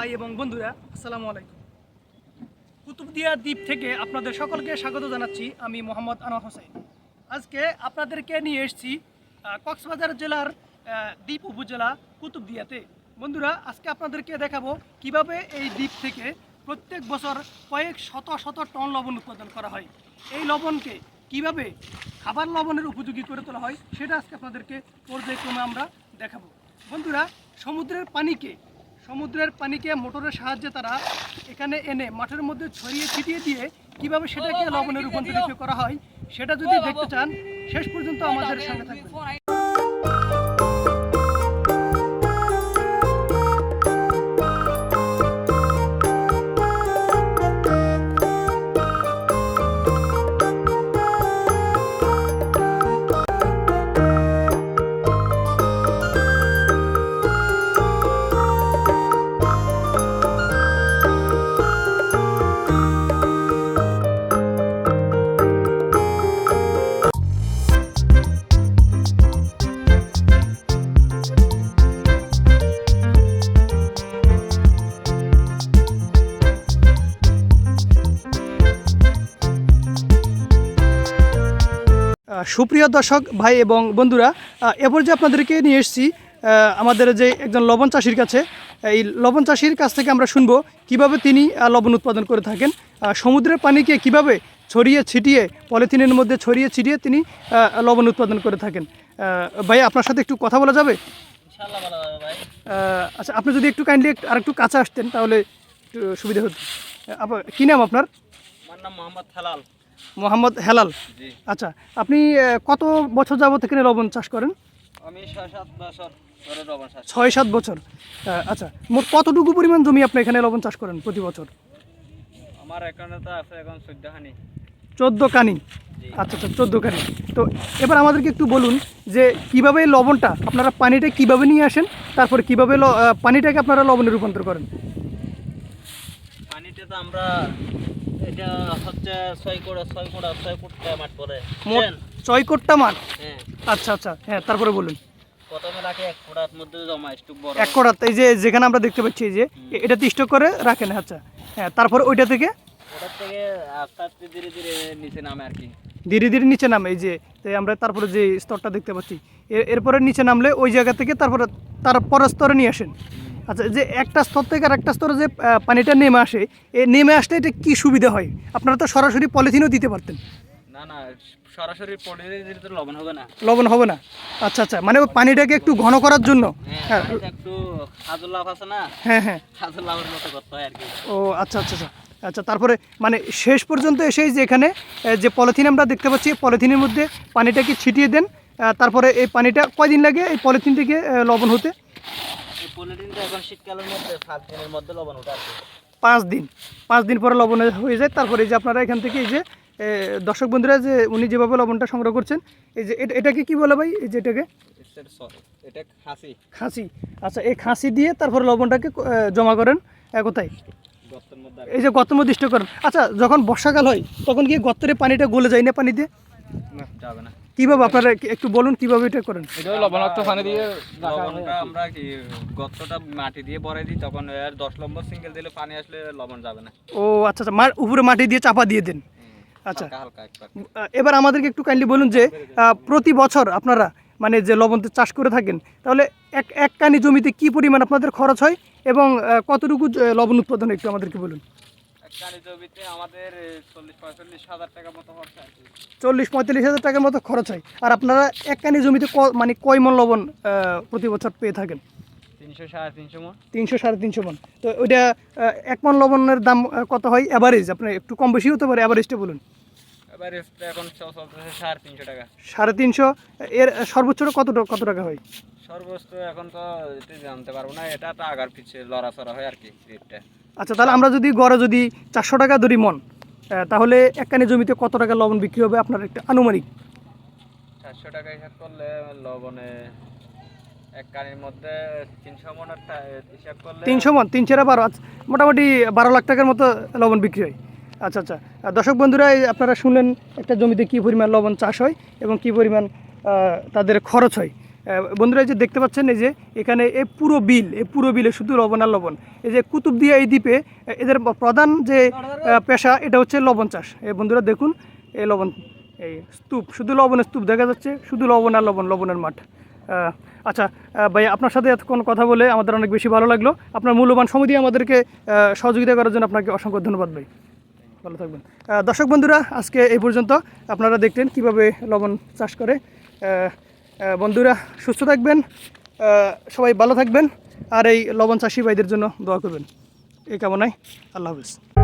ভাই এবং বন্ধুরা, আসসালামু আলাইকুম। কুতুবদিয়া দ্বীপ থেকে আপনাদের সকলকে স্বাগত জানাচ্ছি। আমি মোহাম্মদ আনোয়ার হোসেন। আজকে আপনাদেরকে নিয়ে এসেছি কক্সবাজার জেলার দ্বীপ উপজেলা কুতুবদিয়াতে। বন্ধুরা, আজকে আপনাদেরকে দেখাবো কিভাবে এই দ্বীপ থেকে প্রত্যেক বছর কয়েক শত শত টন লবণ উৎপাদন করা হয়। এই লবণকে কিভাবে খাবার লবণের উপযোগী করে তোলা হয় সেটা আজকে আপনাদেরকে পর্যায়ক্রমে আমরা দেখাবো। বন্ধুরা, সমুদ্রের পানিকে মোটরের সাহায্যে তারা এখানে এনে মাঠের মধ্যে ছড়িয়ে ছিটিয়ে দিয়ে কিভাবে সেটাকে লবণে রূপান্তরিত করা হয় সেটা যদি দেখতে চান, শেষ পর্যন্ত আমাদের সঙ্গে থাকবেন। সুপ্রিয় দর্শক ভাই এবং বন্ধুরা, এরপর যে আপনাদেরকে নিয়ে এসেছি আমাদের যে একজন লবণ চাষির কাছে। এই লবণ চাষির কাছ থেকে আমরা শুনবো কিভাবে তিনি লবণ উৎপাদন করে থাকেন, সমুদ্রের পানিকে কিভাবে ছড়িয়ে ছিটিয়ে পলিথিনের মধ্যে ছড়িয়ে ছিটিয়ে তিনি লবণ উৎপাদন করে থাকেন। ভাই, আপনার সাথে একটু কথা বলা যাবে? আচ্ছা, আপনি যদি একটু কাইন্ডলি আর একটু কাছে আসতেন তাহলে একটু সুবিধা হতো। কী নাম আপনার? আমার নাম মোহাম্মদ হেলাল। মোহাম্মদ হেলাল। আচ্ছা, আপনি কত বছর যাবত এখানে লবণ চাষ করেন? আমি 6-7 বছর ধরে লবণ চাষ। 6-7 বছর। আচ্ছা, মোট কতটুকু পরিমাণ জমি আপনি এখানে লবণ চাষ করেন প্রতি বছর? আমার এখানে তো আছে এখন 14 খানি। 14 কানি। আচ্ছা, 14 কানি। তো এবার আমাদেরকে একটু বলুন যে কিভাবে লবণটা আপনারা পানিটা কিভাবে নিয়ে আসেন, তারপরে কিভাবে পানিটাকে আপনারা লবণে রূপান্তর করেন? পানিটা তো আমরা এটা হচ্ছে 6 কোটা মাঠ পড়ে। মোট 6 কোটা মাঠ। হ্যাঁ। আচ্ছা, হ্যাঁ, তারপরে বলুন। প্রথমে রাখে 1 কোটার মধ্যে জমা স্টক বড়। 1 কোটা, এই যে যেখানে আমরা দেখতে পাচ্ছি এই যে এটাতে স্টক করে রাখেন। আচ্ছা, হ্যাঁ, তারপরে ওটা থেকে আস্তে আস্তে ধীরে ধীরে নিচে নামে আর কি। ধীরে ধীরে নিচে নামে, এই যে আমরা তারপরে যে স্তরটা দেখতে পাচ্ছি এরপরে নিচে নামলে ওই জায়গা থেকে তারপরে তার পরের স্তরে নিয়ে আসেন। আচ্ছা, যে একটা স্তর থেকে আর একটা স্তরে যে পানিটা নেমে আসে, নেমে আসলে এটা কি সুবিধা হয়? আপনারা তো সরাসরি পলিথিনও দিতে পারতেন। না, সরাসরি পলিথিনে দিলে তো লবণ হবে না। লবণ হবে না? আচ্ছা, মানে পানিটাকে একটু ঘন করার জন্য। হ্যাঁ, একটু খাজুর লাভ আছে না। হ্যাঁ, খাজুর লাভের মতো করতে হয় আর কি। ও আচ্ছা, তারপরে মানে শেষ পর্যন্ত এসেই যে এখানে যে পলিথিন আমরা দেখতে পাচ্ছি, পলিথিনের মধ্যে পানিটাকে ছিটিয়ে দেন। তারপরে এই পানিটা কয়দিন লাগে এই পলিথিন থেকে লবণ হতে? এই পলিথিনটা এখন শীতকালের মধ্যে 7 দিনের মধ্যে লবণ ওঠে আর কি। 5 দিন পরে লবণ হয়ে যায়। তারপরে এই যে আপনারা এখান থেকে এই যে দর্শক বন্ধুরা, যে উনি যেভাবে লবণটা সংগ্রহ করছেন, এই যে এটাকে কি বলে ভাই? এই যে এটাকে এটা খাসি। আচ্ছা, এই খাসি দিয়ে তারপরে লবণটাকে জমা করেন কোথায়? এই যে গর্তের মধ্যে স্টোর করেন। আচ্ছা, যখন বর্ষাকাল হয় তখন কি গর্তের পানিটা গলে যায় না পানিতে? না, যাবে না। কিভাবে আপনারা একটু বলুন কিভাবে এটা করেন? এটা লবণাক্ত পানি দিয়ে লবণটা আমরা কি গর্তটা মাটি দিয়ে ভরে দিই, তখন এর 10 নম্বর সিঙ্গেল দিলে পানি আসলে লবণ যাবে না। ও আচ্ছা, উপরে মাটি দিয়ে চাপা দিয়ে দেন। আচ্ছা, এবার আমাদেরকে একটু কাইন্ডলি বলুন যে প্রতি বছর আপনারা মানে যে লবণ চাষ করে থাকেন, তাহলে এক কানি জমিতে কি পরিমাণ আপনাদের খরচ হয় এবং কতটুকু লবণ উৎপাদন একটু আমাদেরকে বলুন। এক কানি জমিতে আমাদের 40-45 হাজার টাকা মতো খরচ হয়। 40-45 হাজার টাকার মতো খরচ হয়। আর আপনারা এক কানি জমিতে মানে কয় মণ লবণ প্রতি বছর পেয়ে থাকেন? 300-350 মণ। 300-350 মণ। তো ওইটা 1 মণ লবণের দাম কত হয় অ্যাভারেজ? আপনি একটু কম বেশি হতে পারে, অ্যাভারেজটা বলুন। এভারেজটা এখন চলতেছে 350 টাকা। 350। এর সর্বোচ্চ কত টাকা হয়? সর্বোচ্চ এখন তো এটা জানতে পারবো না, এটা তো আগার পিছিয়ে লড়াচড়া হয় আর কি রেটটা। আচ্ছা, তাহলে আমরা যদি গড়ে 400 টাকা ধরি মন, তাহলে এক কানি জমিতে কত টাকা লবণ বিক্রি হবে আপনার একটা আনুমানিক? 400 টাকা হিসাব করলে লবণে এক কানির মধ্যে 300 মণের হিসাব করলে 300 মণ, 3-12, মোটামুটি 12 লাখ টাকার মতো লবণ বিক্রি হয়। আচ্ছা, দর্শক বন্ধুরা, আপনারা শুনলেন একটা জমিতে কী পরিমাণ লবণ চাষ হয় এবং কী পরিমাণ তাদের খরচ হয়। বন্ধুরা এই যে দেখতে পাচ্ছেন, এই যে এখানে এই পুরো বিলে শুধু লবণ আর লবণ। এই যে কুতুবদিয়া এই দ্বীপে এদের প্রধান যে পেশা এটা হচ্ছে লবণ চাষ। এই বন্ধুরা দেখুন, এই লবণ, এই স্তূপ, শুধু লবণের স্তূপ দেখা যাচ্ছে, শুধু লবণ আর লবণ, লবণের মাঠ। আচ্ছা ভাই, আপনার সাথে এতক্ষণ কথা বলে আমাদের অনেক বেশি ভালো লাগলো। আপনার মূল্যবান সময় দিয়ে আমাদেরকে সহযোগিতা করার জন্য আপনাকে অসংখ্য ধন্যবাদ ভাই। ভালো থাকবেন। দর্শক বন্ধুরা, আজকে এই পর্যন্ত। আপনারা দেখলেন কিভাবে লবণ চাষ করে। বন্ধুরা সুস্থ থাকবেন, সবাই ভালো থাকবেন, আর এই লবণ চাষি ভাইদের জন্য দোয়া করবেন, এই কামনায়। আল্লাহ হাফিজ।